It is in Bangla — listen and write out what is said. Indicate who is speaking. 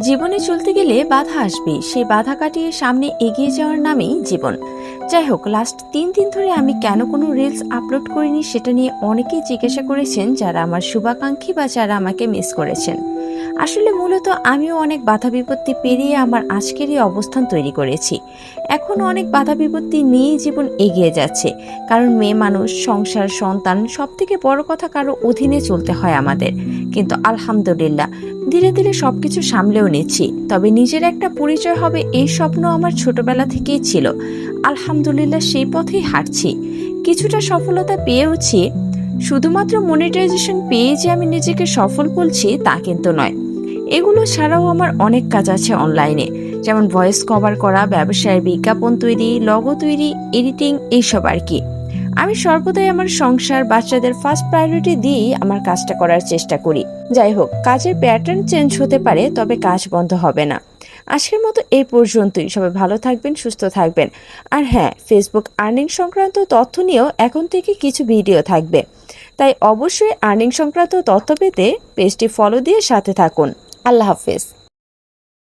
Speaker 1: জীবনে চলতে গেলে বাধা আসবে, সেই বাধা কাটিয়ে সামনে এগিয়ে যাওয়ার নামেই জীবন। যাই হোক, লাস্ট 3 দিন ধরে আমি কেন কোনো রিলস আপলোড করিনি সেটা নিয়ে অনেকেই জিজ্ঞাসা করেছেন, যারা আমার শুভাকাঙ্ক্ষী বা যারা আমাকে মিস করেছেন। আসলে মূলত আমিও অনেক বাধা বিপত্তি পেরিয়ে আমার আজকের এই অবস্থান তৈরি করেছি। এখনও অনেক বাধা বিপত্তি নিয়েই জীবন এগিয়ে যাচ্ছে, কারণ মেয়ে মানুষ, সংসার, সন্তান, সব থেকে বড় কথা কারো অধীনে চলতে হয় আমাদের। কিন্তু আলহামদুলিল্লাহ ধীরে ধীরে সবকিছু সামলেও নিচ্ছি। তবে নিজের একটা পরিচয় হবে এই স্বপ্ন আমার ছোটবেলা থেকেই ছিল। আলহামদুলিল্লাহ সেই পথেই হাঁটছি। কিছুটা সফলতা পেয়েওছি। শুধুমাত্র মনিটাইজেশন পেয়ে যে আমি নিজেকে সফল বলছি তা কিন্তু নয়। এগুলো ছাড়াও আমার অনেক কাজ আছে অনলাইনে, যেমন ভয়েস কভার করা, ব্যবসায়ের বিজ্ঞাপন তৈরি, লগো তৈরি, এডিটিং, এইসব আর কি। আমি সর্বদাই আমার সংসার, বাচ্চাদের ফার্স্ট প্রায়োরিটি দিয়েই আমার কাজটা করার চেষ্টা করি। যাই হোক, কাজের প্যাটার্ন চেঞ্জ হতে পারে, তবে কাজ বন্ধ হবে না। আজকের মতো এই পর্যন্তই। সবাই ভালো থাকবেন, সুস্থ থাকবেন। আর হ্যাঁ, ফেসবুক আর্নিং সংক্রান্ত তথ্য নিয়েও এখন থেকে কিছু ভিডিও থাকবে, তাই অবশ্যই আর্নিং সংক্রান্ত তথ্য পেতে পেজটি ফলো দিয়ে সাথে থাকুন। আল্লাহ হাফেজ।